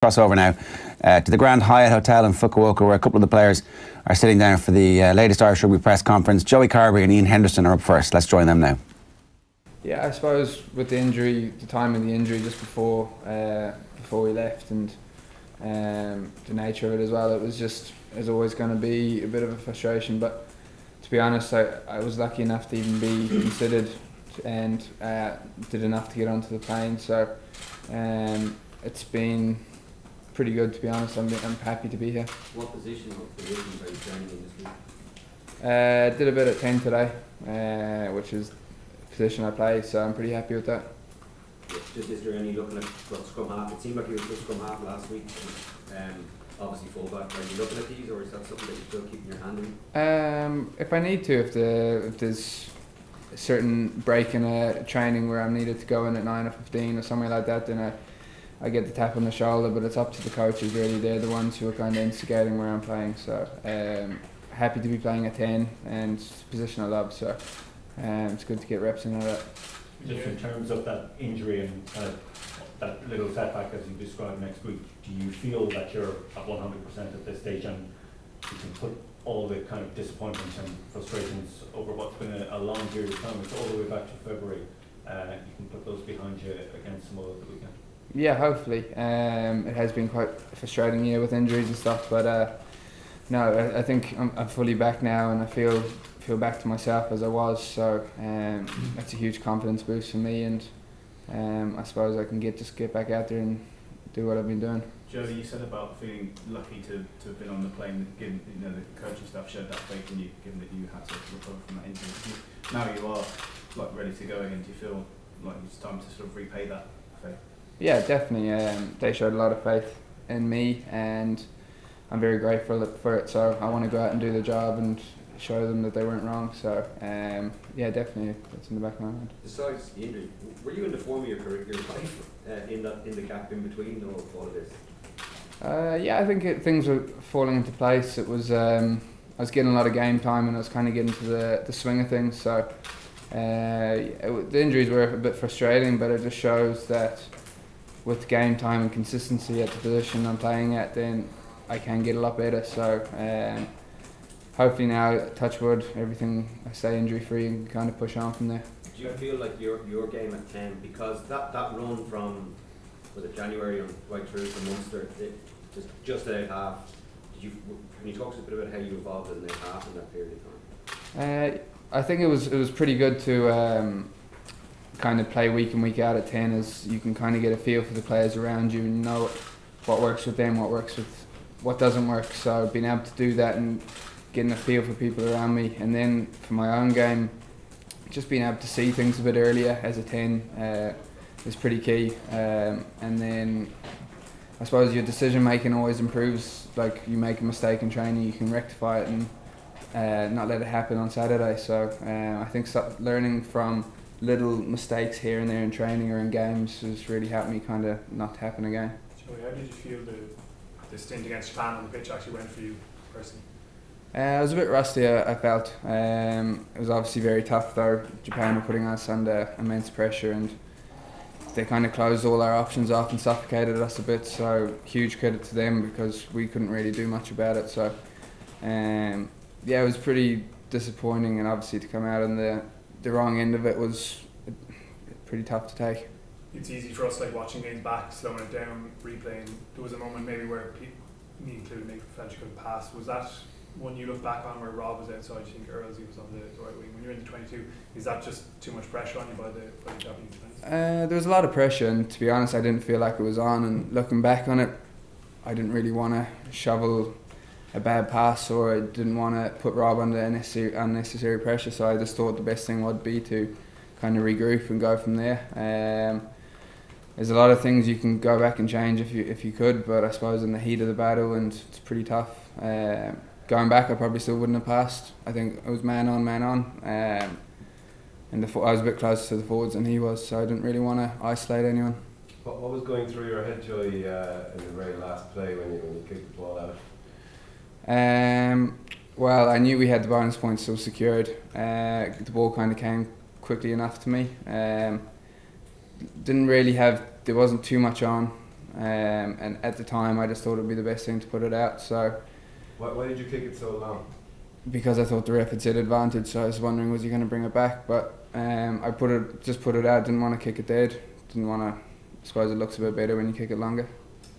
Cross over now to the Grand Hyatt Hotel in Fukuoka, where a couple of the players are sitting down for the latest Irish Rugby press conference. Joey Carbery and Iain Henderson are up first. Let's join them now. Yeah, I suppose with the injury, the time of the injury just before we left, and the nature of it as well, it was always going to be a bit of a frustration. But to be honest, I was lucky enough to even be considered and did enough to get onto the plane. So it's been pretty good, to be honest. I'm happy to be here. What position or positions are you training in this week? Did a bit at 10 today, which is the position I play, so I'm pretty happy with that. Just is there any looking at what scrum half? It seemed like you were just scrum half last week. Obviously fullback. Are you looking at these, or is that something that you're still keeping your hand in? If I need to, if there's a certain break in a training where I'm needed to go in at 9 or 15 or something like that, then I get the tap on the shoulder, but it's up to the coaches really. They're the ones who are kind of instigating where I'm playing. So happy to be playing at 10, and it's a position I love. So it's good to get reps in that. Just in terms of that injury and kind of that little setback as you described next week, do you feel that you're at 100% at this stage, and you can put all the kind of disappointments and frustrations over what's been a long period of time, it's all the way back to February, you can put those behind you against Samoa at the weekend? Yeah, hopefully. It has been quite a frustrating year with injuries and stuff, but no, I think I'm fully back now, and I feel back to myself as I was. So that's a huge confidence boost for me, and I suppose I can just get back out there and do what I've been doing. Joey, you said about feeling lucky to have been on the plane, given the coaching staff showed that faith in you, given that you had to recover from that injury. Now you are ready to go again. Do you feel like it's time to sort of repay that faith? Yeah, definitely. They showed a lot of faith in me, and I'm very grateful for it. So I want to go out and do the job and show them that they weren't wrong. So yeah, definitely, it's in the back of my mind. Besides the injury, were you in the form of your life in the gap in between all of this? Yeah, I think things were falling into place. It was I was getting a lot of game time, and I was kind of getting to the swing of things. So the injuries were a bit frustrating, but it just shows that with game time and consistency at the position I'm playing at, then I can get a lot better. So hopefully now, touch wood, everything I stay injury free and kind of push on from there. Do you feel like your game at 10, because that run from, was it January on right through to Munster, just at half, can you talk to us a bit about how you evolved in the half in that period of time? I think it was pretty good to kind of play week in, week out at 10, as you can kind of get a feel for the players around you and know what works with them, what doesn't work. So being able to do that and getting a feel for people around me, and then for my own game, just being able to see things a bit earlier as a 10 is pretty key. And then I suppose your decision making always improves. Like, you make a mistake in training, you can rectify it and not let it happen on Saturday. So I think learning from little mistakes here and there in training or in games has really helped me kind of not to happen again. Joey, how did you feel the stint against Japan on the pitch actually went for you personally? I was a bit rusty, I felt. It was obviously very tough though. Japan were putting us under immense pressure, and they kind of closed all our options off and suffocated us a bit. So huge credit to them, because we couldn't really do much about it. So yeah, it was pretty disappointing, and obviously to come out on the wrong end of it was pretty tough to take. It's easy for us, like watching games back, slowing it down, replaying. There was a moment maybe where me included, Nick felt you could pass. Was that one you look back on where Rob was outside? You think Earlsy was on the right wing? When you're in the 22, is that just too much pressure on you by the Japanese defence? There was a lot of pressure, and to be honest, I didn't feel like it was on. And looking back on it, I didn't really want to shovel a bad pass, or I didn't want to put Rob under unnecessary pressure. So I just thought the best thing would be to kind of regroup and go from there. There's a lot of things you can go back and change if you could, but I suppose in the heat of the battle, and it's pretty tough. Going back, I probably still wouldn't have passed. I think it was man on, and I was a bit closer to the forwards than he was, so I didn't really want to isolate anyone. What was going through your head, Joey, in the very last play when you kicked the ball out? Well, I knew we had the bonus points still secured. The ball kind of came quickly enough to me. There wasn't too much on. and at the time I just thought it would be the best thing to put it out. So Why did you kick it so long? because I thought the ref had said advantage, so I was wondering was he going to bring it back, but I put it out. Didn't want to kick it dead. Didn't want to. I suppose it looks a bit better when you kick it longer.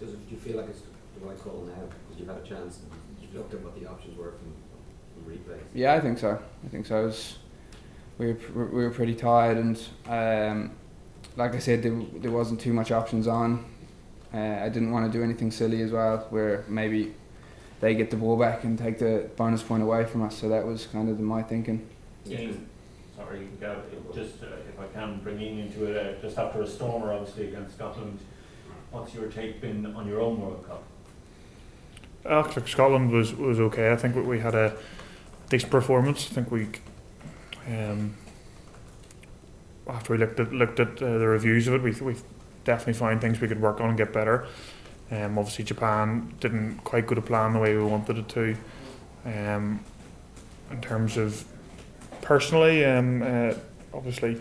Do you feel like it's the right call now because you've had a chance? You've looked at what the options were from replays. Yeah, I think so. We were pretty tired, and like I said, there wasn't too much options on. I didn't want to do anything silly as well, where maybe they get the ball back and take the bonus point away from us. So that was kind of my thinking. Ian, sorry, just if I can bring Ian into it, just after a stormer obviously against Scotland, what's your take been on your own World Cup? Actually, Scotland was okay. I think we had a decent performance. I think we, after we looked at the reviews of it, we definitely found things we could work on and get better. Obviously Japan didn't quite go to plan the way we wanted it to. In terms of personally, obviously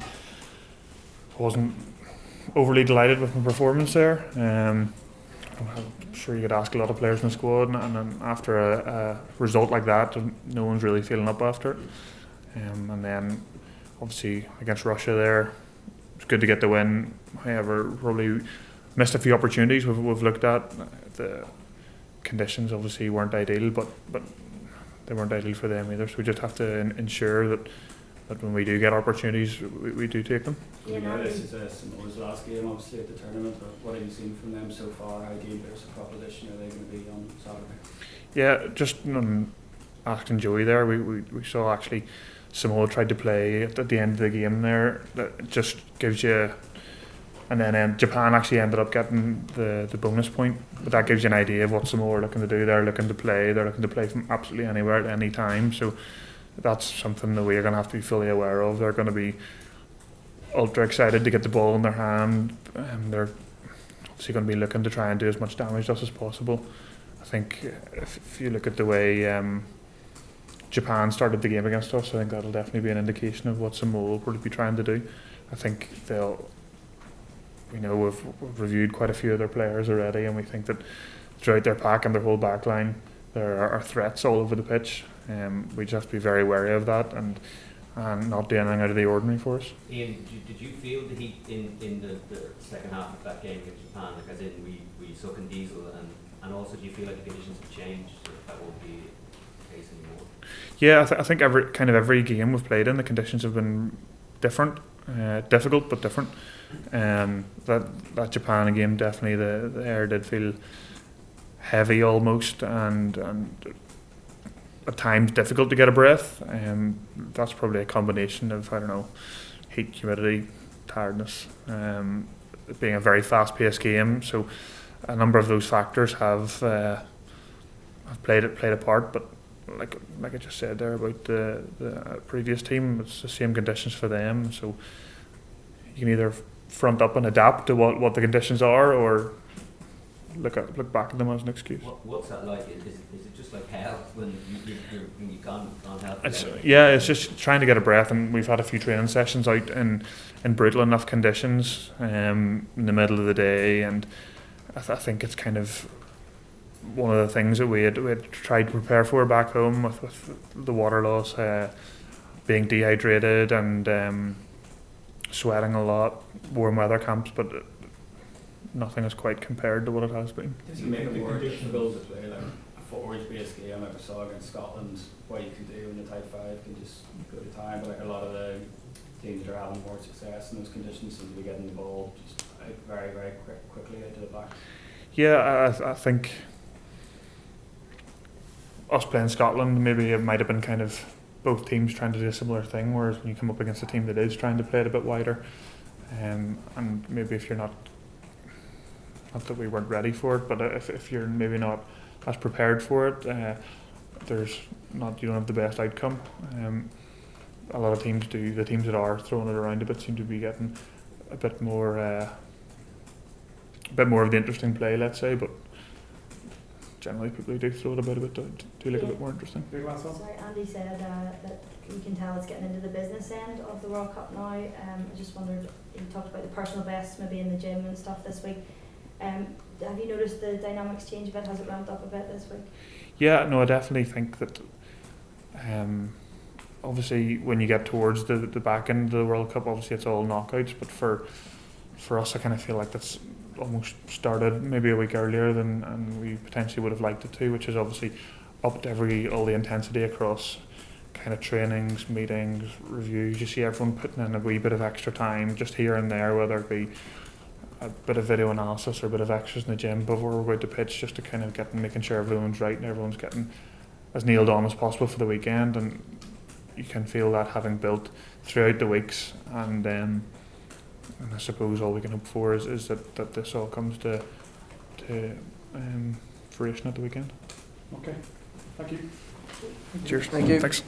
wasn't overly delighted with my performance there. I'm sure you could ask a lot of players in the squad, and then after a result like that, no one's really feeling up after it. And then obviously against Russia there, it's good to get the win. However, probably missed a few opportunities we've looked at. The conditions obviously weren't ideal, but they weren't ideal for them either. So we just have to ensure that when we do get opportunities, we do take them. We know this is Samoa's last game, obviously, at the tournament, but what have you seen from them so far? How dangerous a proposition are they going to be on Saturday? Yeah, just asking Joey there, we saw actually Samoa tried to play at the end of the game there. That just gives you, and then Japan actually ended up getting the bonus point, but that gives you an idea of what Samoa are looking to do. They're looking to play from absolutely anywhere at any time. So that's something that we're going to have to be fully aware of. They're going to be ultra excited to get the ball in their hand. They're obviously going to be looking to try and do as much damage to us as possible. I think if you look at the way Japan started the game against us, I think that'll definitely be an indication of what Samoa will probably be trying to do. I think we've reviewed quite a few of their players already, and we think that throughout their pack and their whole back line, there are threats all over the pitch. We just have to be very wary of that and not do anything out of the ordinary for us. Ian, did you feel the heat in the second half of that game against Japan? Like, as in we suck in diesel, and also do you feel like the conditions have changed, so that won't be the case anymore? Yeah, I think every game we've played in, the conditions have been different, difficult but different. That Japan game, definitely the air did feel heavy almost, and at times difficult to get a breath. That's probably a combination of, I don't know, heat, humidity, tiredness, it being a very fast-paced game. So a number of those factors have played a part. But like I just said there about the previous team, it's the same conditions for them. So you can either front up and adapt to what the conditions are, or look back at them as an excuse. What's that like? Is it just like hell when you can't help? It's just trying to get a breath, and we've had a few training sessions out in brutal enough conditions in the middle of the day, and I think it's kind of one of the things that we had tried to prepare for back home with the water loss, being dehydrated and sweating a lot, warm weather camps, but nothing is quite compared to what it has been. Does it make it more difficult to play like a forward-based game like we saw against Scotland? What you can do in the type 5 can just go to time, but like a lot of the teams that are having more success in those conditions seem to be getting the ball just very, very quickly out to the back. Yeah, I think us playing Scotland, maybe it might have been kind of both teams trying to do a similar thing, whereas when you come up against a team that is trying to play it a bit wider, and maybe if you're not that we weren't ready for it, but if you're maybe not as prepared for it, you don't have the best outcome. A lot of teams do. The teams that are throwing it around a bit seem to be getting a bit more of the interesting play, let's say, but generally people who do throw it about a bit do look a bit more interesting. Sorry, Andy said that you can tell it's getting into the business end of the World Cup now. I just wondered, you talked about the personal best maybe in the gym and stuff this week. have you noticed the dynamics change a bit? Has it ramped up a bit this week? Yeah, no, I definitely think that obviously when you get towards the back end of the World Cup, obviously it's all knockouts, but for us I kind of feel like that's almost started maybe a week earlier than we potentially would have liked it to, which is obviously upped all the intensity across kind of trainings, meetings, reviews. You see everyone putting in a wee bit of extra time just here and there, whether it be a bit of video analysis or a bit of extras in the gym before we're out to pitch, just to kind of making sure everyone's right and everyone's getting as nailed on as possible for the weekend. And you can feel that having built throughout the weeks, and I suppose all we can hope for is that this all comes to fruition at the weekend. Okay, thank you. Cheers. Thank you. Thanks.